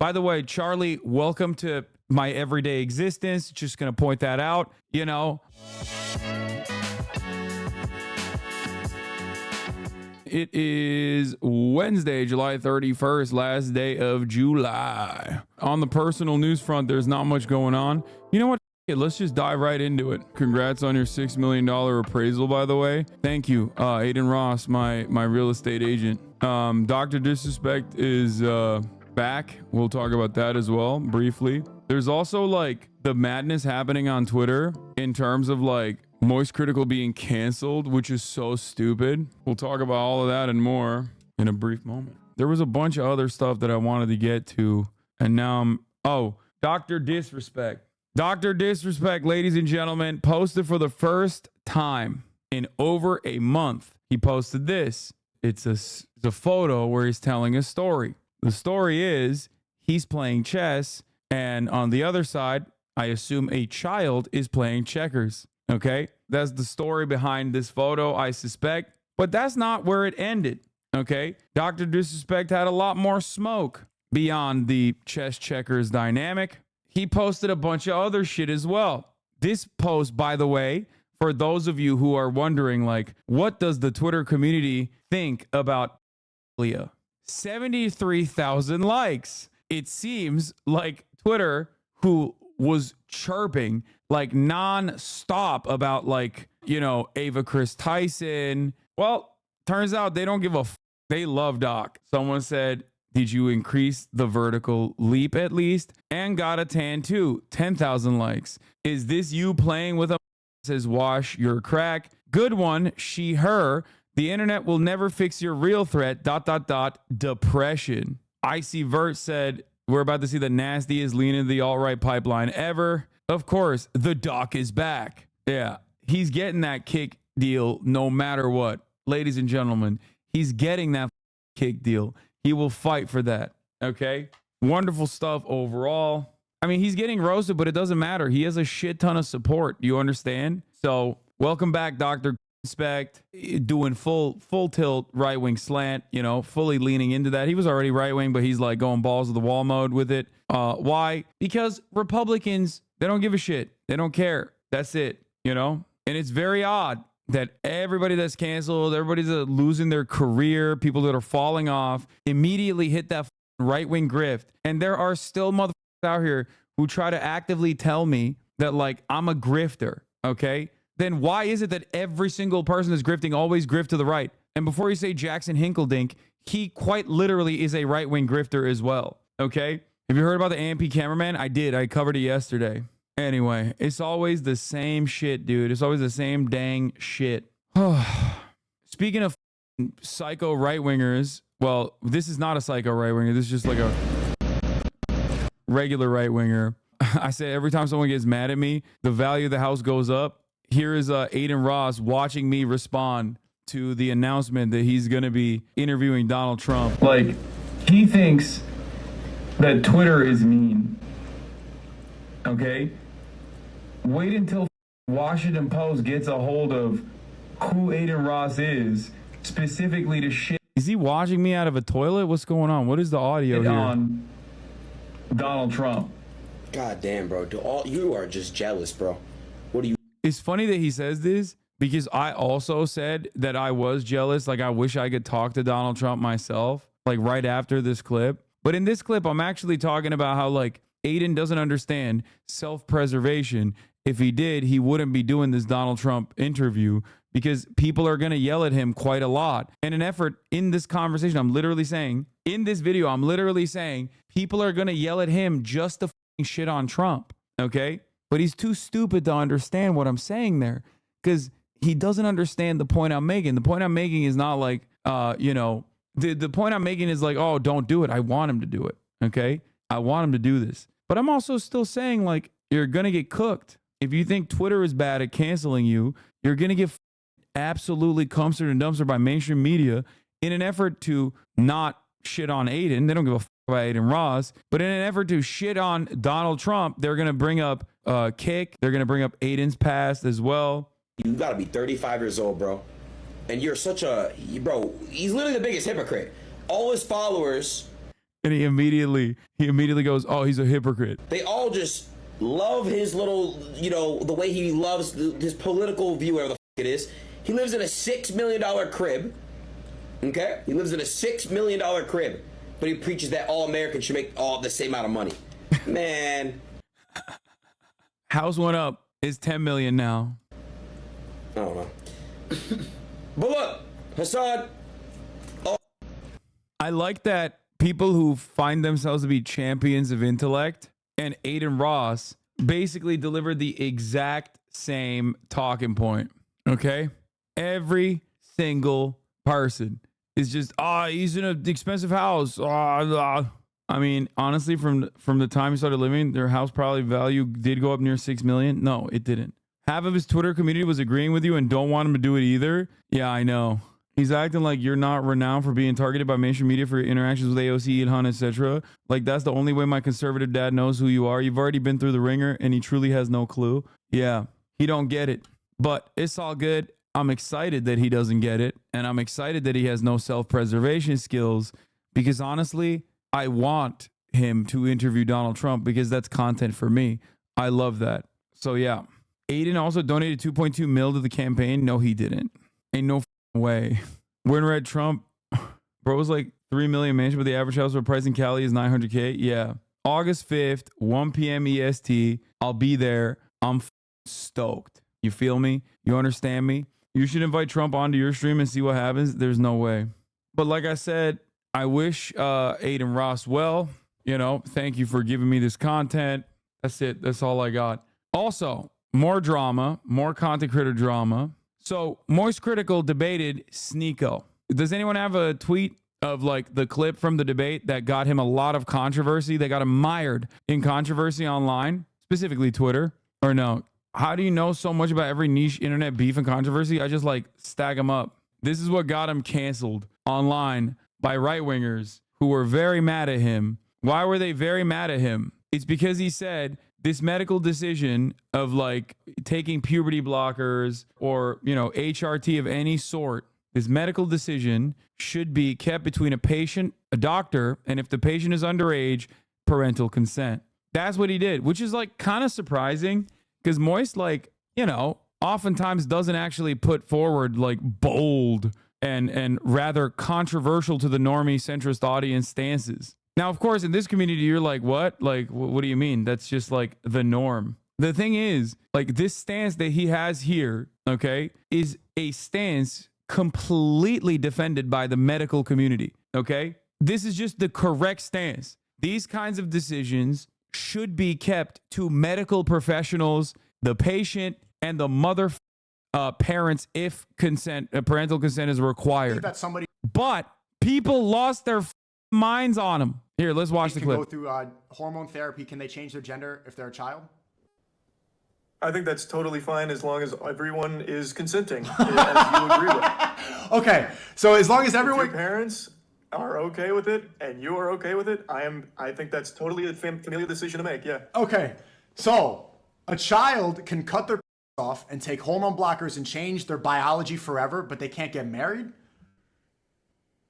By the way, Charlie, welcome to my everyday existence. Just going to point that out, you know. It is Wednesday, July 31st, last day of July. On the personal news front, there's not much going on. You know what? Let's just dive right into it. Congrats on your $6 million appraisal, by the way. Thank you, Adin Ross, my real estate agent. Dr. DisRespect is back. We'll talk about that as well, briefly. There's also like the madness happening on Twitter in terms of like MoistCr1tikal being canceled, which is so stupid. We'll talk about all of that and more in a brief moment. There was a bunch of other stuff that I wanted to get to, and now Dr. DisRespect. Dr. DisRespect, ladies and gentlemen, posted for the first time in over a month. He posted this. It's a photo where he's telling a story. The story is he's playing chess, and on the other side, I assume a child is playing checkers. Okay, that's the story behind this photo, I suspect. But that's not where it ended. Okay, Dr. DisRespect had a lot more smoke beyond the chess checkers dynamic. He posted a bunch of other shit as well. This post, by the way, for those of you who are wondering, like, what does the Twitter community think about Leah? 73,000 likes. It seems like Twitter, who was chirping like non-stop about like, you know, Ava Chris Tyson. Well, turns out they don't give a f. They love Doc. Someone said, did you increase the vertical leap at least? And got a tan too. 10,000 likes. Is this you playing with a says wash your crack? Good one. She, her. The internet will never fix your real threat. ... Depression. Icy Vert said, we're about to see the nastiest lean into the alt-right pipeline ever. Of course, the Doc is back. Yeah, he's getting that kick deal no matter what. Ladies and gentlemen, he's getting that kick deal. He will fight for that. Okay? Wonderful stuff overall. I mean, he's getting roasted, but it doesn't matter. He has a shit ton of support. You understand? So, welcome back, Dr. Respect, doing full tilt right-wing slant, you know, fully leaning into that. He was already right-wing, but he's like going balls to the wall mode with it. Why? Because Republicans, they don't give a shit. They don't care. That's it, you know? And it's very odd that everybody that's canceled, everybody that's losing their career, people that are falling off, immediately hit that right-wing grift. And there are still motherfuckers out here who try to actively tell me that, like, I'm a grifter, okay? Then why is it that every single person that's grifting always grift to the right? And before you say Jackson Hinkeldink, he quite literally is a right-wing grifter as well, okay? Have you heard about the AMP cameraman? I did. I covered it yesterday. Anyway, it's always the same shit, dude. It's always the same dang shit. Speaking of psycho right-wingers, well, this is not a psycho right-winger. This is just like a regular right-winger. I say every time someone gets mad at me, the value of the house goes up. Here is Adin Ross watching me respond to the announcement that he's going to be interviewing Donald Trump. Like, he thinks that Twitter is mean. Okay? Wait until Washington Post gets a hold of who Adin Ross is, specifically to shit. Is he watching me out of a toilet? What's going on? What is the audio here? On Donald Trump. God damn, bro. You are just jealous, bro. What do you... It's funny that he says this because I also said that I was jealous. Like, I wish I could talk to Donald Trump myself, like right after this clip. But in this clip, I'm actually talking about how, like, Adin doesn't understand self-preservation. If he did, he wouldn't be doing this Donald Trump interview because people are going to yell at him quite a lot. In an effort in this conversation, I'm literally saying, in this video, I'm literally saying people are going to yell at him just to shit on Trump. Okay? But he's too stupid to understand what I'm saying there because he doesn't understand the point I'm making. The point I'm making is not like, the point I'm making is like, oh, don't do it. I want him to do it. Okay? I want him to do this. But I'm also still saying, like, you're going to get cooked. If you think Twitter is bad at canceling you, you're going to get absolutely cumstered and dumpstered by mainstream media in an effort to not shit on Adin. They don't give a about Adin Ross, but in an effort to shit on Donald Trump, they're going to bring up Kick. They're going to bring up Adin's past as well. You got to be 35 years old, bro. And you're such a... Bro, he's literally the biggest hypocrite. All his followers... And he immediately goes, oh, he's a hypocrite. They all just love his little, you know, the way he loves his political view, whatever the it is. He lives in a $6 million crib. Okay? He lives in a $6 million crib. But he preaches that all Americans should make all the same amount of money. Man. House went up. It's 10 million now. I don't know. But look, Hasan. Oh. I like that people who find themselves to be champions of intellect and Adin Ross basically delivered the exact same talking point. Okay? Every single person is just, he's in an expensive house. I mean, honestly, from the time he started living, their house probably value did go up near 6 million. No, it didn't. Half of his Twitter community was agreeing with you and don't want him to do it either. Yeah, I know. He's acting like you're not renowned for being targeted by mainstream media for your interactions with AOC, Ilhan, etc. Like, that's the only way my conservative dad knows who you are. You've already been through the ringer and he truly has no clue. Yeah, he don't get it. But it's all good. I'm excited that he doesn't get it. And I'm excited that he has no self-preservation skills because honestly, I want him to interview Donald Trump because that's content for me. I love that. So yeah. Adin also donated 2.2 mil to the campaign. No, he didn't. Ain't no way. When read Trump, bro was like 3 million mansion, but the average house price in Cali is 900K. Yeah. August 5th, 1 p.m. EST. I'll be there. I'm stoked. You feel me? You understand me? You should invite Trump onto your stream and see what happens. There's no way. But like I said, I wish Adin Ross well. You know, thank you for giving me this content. That's it. That's all I got. Also, more drama, more content creator drama. So MoistCr1tikal debated Sneeko. Does anyone have a tweet of like the clip from the debate that got him a lot of controversy? They got him mired in controversy online, specifically Twitter. Or no? How do you know so much about every niche internet beef and controversy? I just like stack them up. This is what got him canceled online by right-wingers who were very mad at him. Why were they very mad at him? It's because he said this medical decision of like taking puberty blockers or, you know, HRT of any sort, this medical decision should be kept between a patient, a doctor, and if the patient is underage, parental consent. That's what he did, which is like kind of surprising because Moist, like, you know, oftentimes doesn't actually put forward like bold and rather controversial to the normie centrist audience stances. Now, of course, in this community, you're like, what? Like, what do you mean? That's just like the norm. The thing is, like, this stance that he has here, okay, is a stance completely defended by the medical community, okay? This is just the correct stance. These kinds of decisions should be kept to medical professionals, the patient, and the mother parents if parental consent is required. That somebody, but people lost their minds on him. Here, let's watch the clip. Go through hormone therapy. Can they change their gender if they're a child? I think that's totally fine as long as everyone is consenting, as you agree with. Okay, so as long as everyone, if your parents are okay with it and you are okay with it, I think that's totally a familial decision to make. Yeah. Okay, so a child can cut their off and take hormone blockers and change their biology forever, but they can't get married?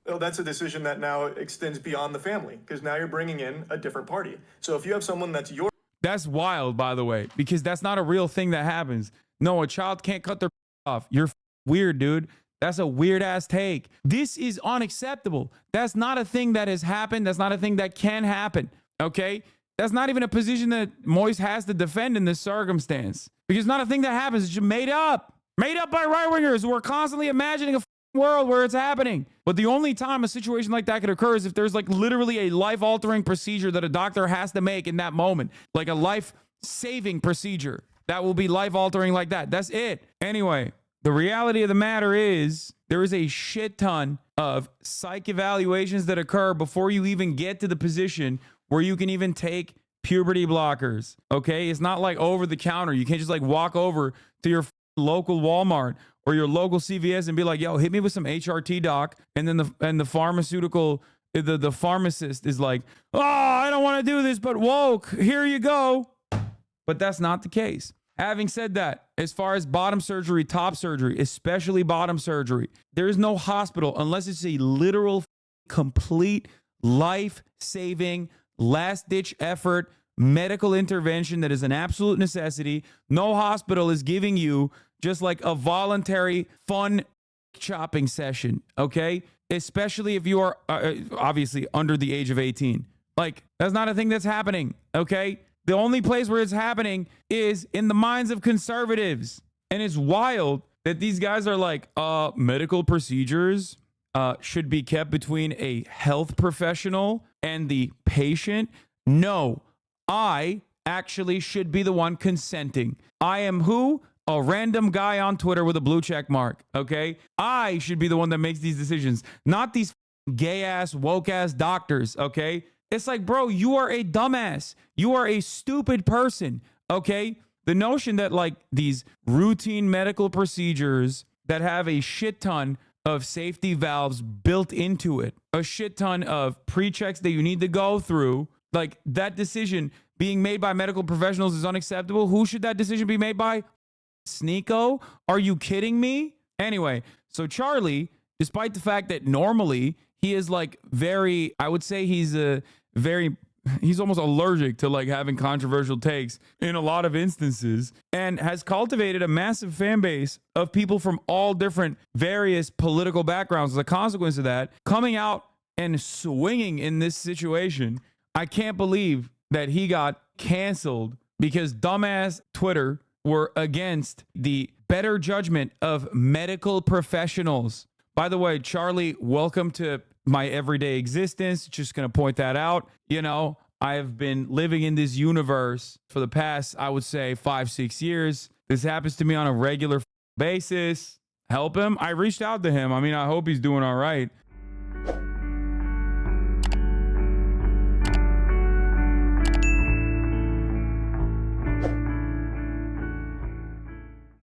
Well, that's a decision that now extends beyond the family because now you're bringing in a different party. So if you have someone that's your... That's wild, by the way, because that's not a real thing that happens. No, a child can't cut their off. You're weird, dude. That's a weird ass take. This is unacceptable. That's not a thing that has happened. That's not a thing that can happen. Okay? That's not even a position that Moist has to defend in this circumstance because it's not a thing that happens. It's just made up by right wingers who are constantly imagining a world where it's happening. But the only time a situation like that could occur is if there's like literally a life-altering procedure that a doctor has to make in that moment, like a life-saving procedure that will be life-altering like that. That's it. Anyway, the reality of the matter is there is a shit ton of psych evaluations that occur before you even get to the position where you can even take puberty blockers. Okay? It's not like over the counter. You can't just like walk over to your local Walmart or your local CVS and be like, yo, hit me with some HRT, doc. And then the pharmaceutical, the pharmacist is like, oh, I don't want to do this, but woke, here you go. But that's not the case. Having said that, as far as bottom surgery, top surgery, especially bottom surgery, there is no hospital unless it's a literal, complete life-saving, last-ditch effort medical intervention that is an absolute necessity. No hospital is giving you just like a voluntary fun chopping session, okay? Especially if you are obviously under the age of 18. Like, that's not a thing that's happening, okay? The only place where it's happening is in the minds of conservatives. And it's wild that these guys are like, medical procedures should be kept between a health professional and the patient. No, I actually should be the one consenting. I am who? A random guy on Twitter with a blue check mark, okay? I should be the one that makes these decisions, not these gay-ass, woke-ass doctors, okay? It's like, bro, you are a dumbass. You are a stupid person, okay? The notion that like these routine medical procedures that have a shit ton of safety valves built into it, a shit ton of pre-checks that you need to go through, like that decision being made by medical professionals is unacceptable. Who should that decision be made by? Sneeko? Are you kidding me? Anyway, so Charlie, despite the fact that normally he is like very, I would say he's almost allergic to like having controversial takes in a lot of instances, and has cultivated a massive fan base of people from all different various political backgrounds. As a consequence of that, coming out and swinging in this situation, I can't believe that he got canceled because dumbass Twitter were against the better judgment of medical professionals. By the way, Charlie, welcome to my everyday existence. Just going to point that out. You know, I have been living in this universe for the past, I would say, 5-6 years. This happens to me on a regular basis. Help him. I reached out to him. I mean, I hope he's doing all right.